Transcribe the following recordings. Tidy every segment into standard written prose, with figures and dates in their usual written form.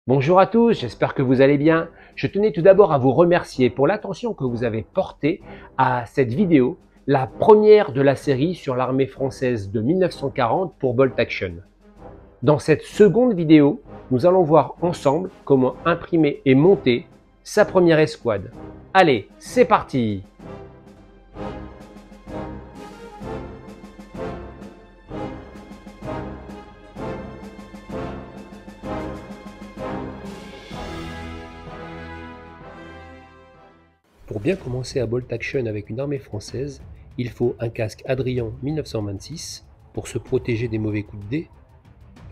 Bonjour à tous, j'espère que vous allez bien. Je tenais tout d'abord à vous remercier pour l'attention que vous avez portée à cette vidéo, la première de la série sur l'armée française de 1940 pour Bolt Action. Dans cette seconde vidéo, nous allons voir ensemble comment imprimer et monter sa première escouade. Allez, c'est parti! Pour bien commencer à Bolt Action avec une armée française, il faut un casque Adrian 1926 pour se protéger des mauvais coups de dés,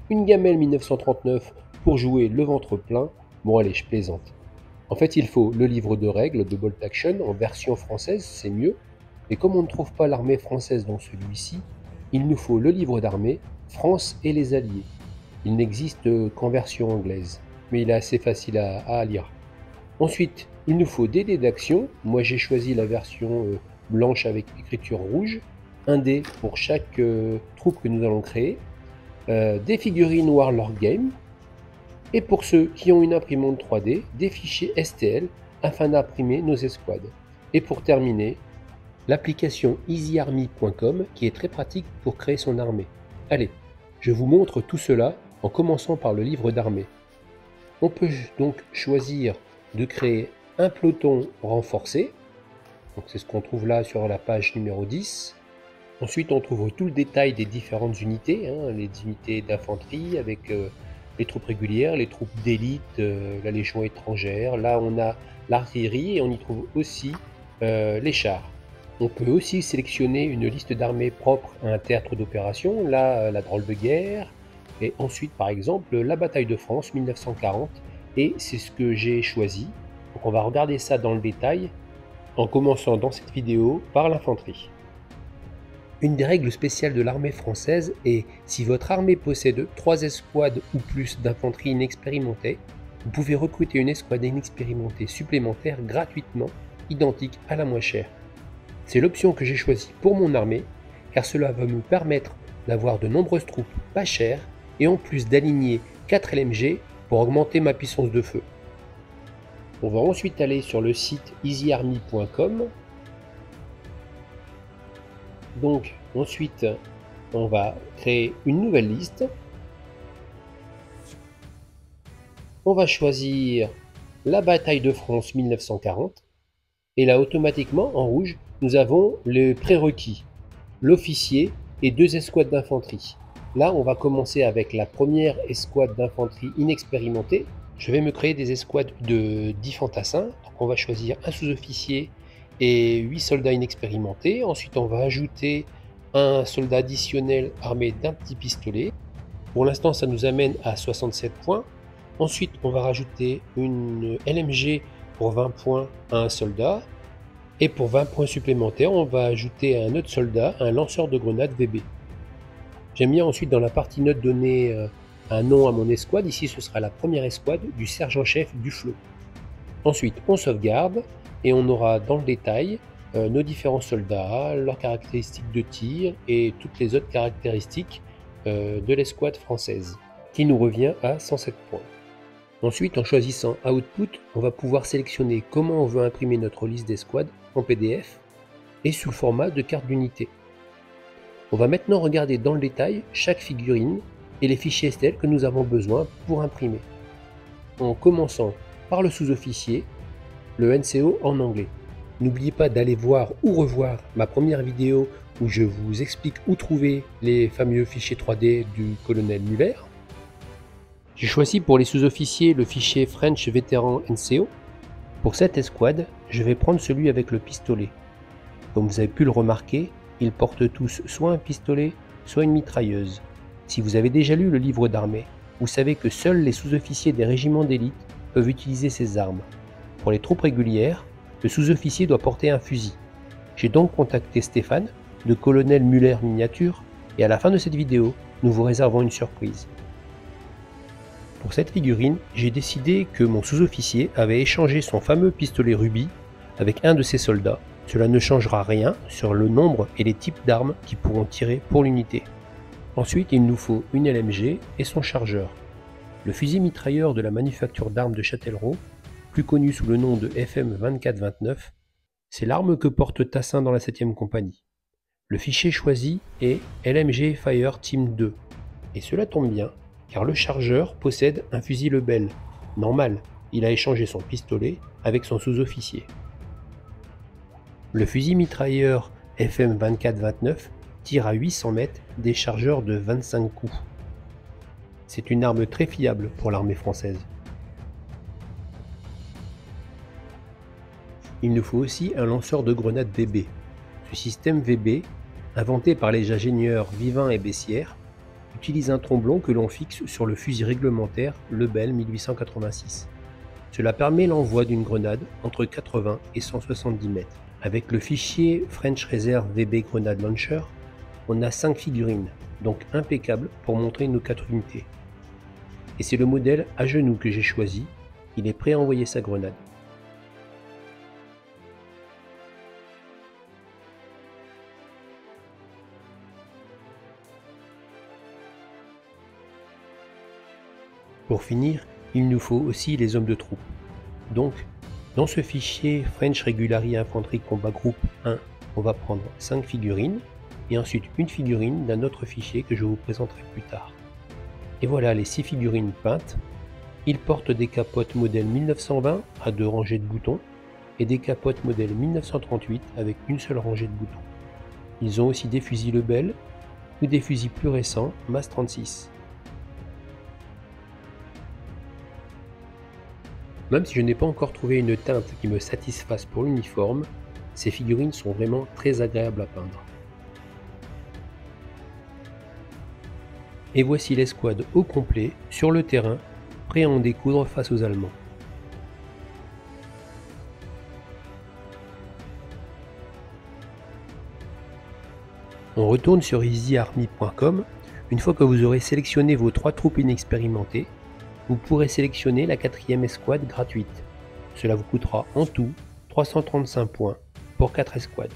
une gamelle 1939 pour jouer le ventre plein. Bon allez, je plaisante. En fait, il faut le livre de règles de Bolt Action en version française, c'est mieux. Mais comme on ne trouve pas l'armée française dans celui-ci, il nous faut le livre d'armée France et les Alliés. Il n'existe qu'en version anglaise, mais il est assez facile à lire. Ensuite, il nous faut des dés d'action. Moi, j'ai choisi la version blanche avec écriture rouge. Un dé pour chaque troupe que nous allons créer. Des figurines Warlord Game. Et pour ceux qui ont une imprimante 3D, des fichiers STL afin d'imprimer nos escouades. Et pour terminer, l'application easyarmy.com qui est très pratique pour créer son armée. Allez, je vous montre tout cela en commençant par le livre d'armée. On peut donc choisir de créer un peloton renforcé. Donc c'est ce qu'on trouve là sur la page numéro 10. Ensuite, on trouve tout le détail des différentes unités, les unités d'infanterie avec les troupes régulières, les troupes d'élite, la Légion étrangère. Là, on a l'artillerie et on y trouve aussi les chars. On peut aussi sélectionner une liste d'armées propre à un théâtre d'opération. Là, la drôle de guerre. Et ensuite, par exemple, la bataille de France 1940. Et c'est ce que j'ai choisi. Donc on va regarder ça dans le détail en commençant dans cette vidéo par l'infanterie. Une des règles spéciales de l'armée française est si votre armée possède 3 escouades ou plus d'infanterie inexpérimentée, vous pouvez recruter une escouade inexpérimentée supplémentaire gratuitement, identique à la moins chère. C'est l'option que j'ai choisie pour mon armée, car cela va me permettre d'avoir de nombreuses troupes pas chères et en plus d'aligner 4 LMG pour augmenter ma puissance de feu. On va ensuite aller sur le site easyarmy.com. Donc ensuite, on va créer une nouvelle liste. On va choisir la bataille de France 1940. Et là, automatiquement, en rouge, nous avons les prérequis, l'officier et 2 escouades d'infanterie. Là, on va commencer avec la première escouade d'infanterie inexpérimentée. Je vais me créer des escouades de 10 fantassins. Donc on va choisir un sous-officier et 8 soldats inexpérimentés. Ensuite, on va ajouter un soldat additionnel armé d'un petit pistolet. Pour l'instant, ça nous amène à 67 points. Ensuite, on va rajouter une LMG pour 20 points à un soldat. Et pour 20 points supplémentaires, on va ajouter un autre soldat, un lanceur de grenades VB. J'aime bien ensuite dans la partie notes donner un nom à mon escouade. Ici, ce sera la première escouade du sergent-chef Duflot. Ensuite, on sauvegarde et on aura dans le détail nos différents soldats, leurs caractéristiques de tir et toutes les autres caractéristiques de l'escouade française, qui nous revient à 107 points. Ensuite, en choisissant Output, on va pouvoir sélectionner comment on veut imprimer notre liste d'escouades en PDF et sous format de carte d'unité. On va maintenant regarder dans le détail chaque figurine et les fichiers STL que nous avons besoin pour imprimer. En commençant par le sous-officier, le NCO en anglais. N'oubliez pas d'aller voir ou revoir ma première vidéo où je vous explique où trouver les fameux fichiers 3D du colonel Muller. J'ai choisi pour les sous-officiers le fichier French Vétéran NCO. Pour cette escouade, je vais prendre celui avec le pistolet. Comme vous avez pu le remarquer, ils portent tous soit un pistolet, soit une mitrailleuse. Si vous avez déjà lu le livre d'armée, vous savez que seuls les sous-officiers des régiments d'élite peuvent utiliser ces armes. Pour les troupes régulières, le sous-officier doit porter un fusil. J'ai donc contacté Stéphane, de Colonel Muller Miniature, et à la fin de cette vidéo, nous vous réservons une surprise. Pour cette figurine, j'ai décidé que mon sous-officier avait échangé son fameux pistolet rubis avec un de ses soldats. Cela ne changera rien sur le nombre et les types d'armes qui pourront tirer pour l'unité. Ensuite, il nous faut une LMG et son chargeur. Le fusil mitrailleur de la manufacture d'armes de Châtellerault, plus connu sous le nom de FM 24-29, c'est l'arme que porte Tassin dans la 7e compagnie. Le fichier choisi est LMG Fire Team 2, et cela tombe bien, car le chargeur possède un fusil Lebel. Normal, il a échangé son pistolet avec son sous-officier. Le fusil mitrailleur FM 24-29 tire à 800 mètres des chargeurs de 25 coups. C'est une arme très fiable pour l'armée française. Il nous faut aussi un lanceur de grenades VB. Ce système VB, inventé par les ingénieurs Vivin et Bessières, utilise un tromblon que l'on fixe sur le fusil réglementaire Lebel 1886. Cela permet l'envoi d'une grenade entre 80 et 170 mètres. Avec le fichier French Reserve VB Grenade Launcher, on a 5 figurines, donc impeccable pour montrer nos 4 unités. Et c'est le modèle à genoux que j'ai choisi, il est prêt à envoyer sa grenade. Pour finir, il nous faut aussi les hommes de troupe. Donc, dans ce fichier French Regulary Infantry Combat Group 1, on va prendre 5 figurines, et ensuite une figurine d'un autre fichier que je vous présenterai plus tard. Et voilà les 6 figurines peintes. Ils portent des capotes modèle 1920 à 2 rangées de boutons, et des capotes modèle 1938 avec une seule rangée de boutons. Ils ont aussi des fusils Lebel, ou des fusils plus récents MAS 36. Même si je n'ai pas encore trouvé une teinte qui me satisfasse pour l'uniforme, ces figurines sont vraiment très agréables à peindre. Et voici l'escouade au complet, sur le terrain, prêt à en découdre face aux Allemands. On retourne sur easyarmy.com. Une fois que vous aurez sélectionné vos 3 troupes inexpérimentées, vous pourrez sélectionner la 4e escouade gratuite. Cela vous coûtera en tout 335 points pour 4 escouades.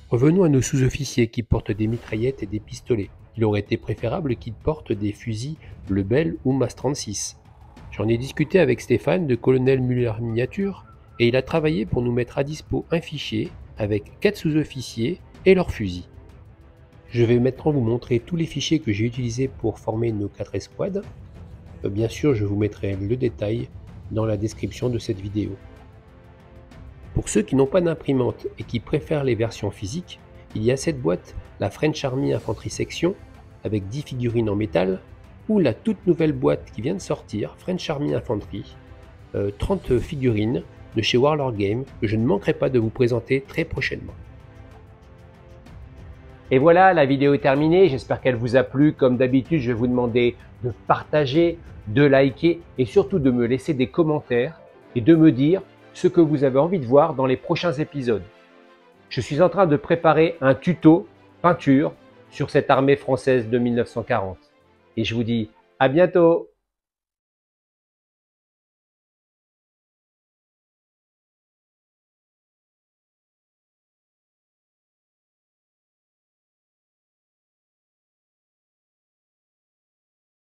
Revenons à nos sous-officiers qui portent des mitraillettes et des pistolets. Il aurait été préférable qu'ils portent des fusils Lebel ou MAS 36. J'en ai discuté avec Stéphane de Colonel Muller Miniature et il a travaillé pour nous mettre à dispo un fichier avec 4 sous-officiers et leurs fusils. Je vais maintenant vous montrer tous les fichiers que j'ai utilisés pour former nos 4 escouades. Bien sûr, je vous mettrai le détail dans la description de cette vidéo. Pour ceux qui n'ont pas d'imprimante et qui préfèrent les versions physiques, il y a cette boîte, la French Army Infantry Section, avec 10 figurines en métal, ou la toute nouvelle boîte qui vient de sortir, French Army Infantry, 30 figurines de chez Warlord Game, que je ne manquerai pas de vous présenter très prochainement. Et voilà, la vidéo est terminée, j'espère qu'elle vous a plu. Comme d'habitude, je vais vous demander de partager, de liker et surtout de me laisser des commentaires et de me dire ce que vous avez envie de voir dans les prochains épisodes. Je suis en train de préparer un tuto peinture sur cette armée française de 1940. Et je vous dis à bientôt!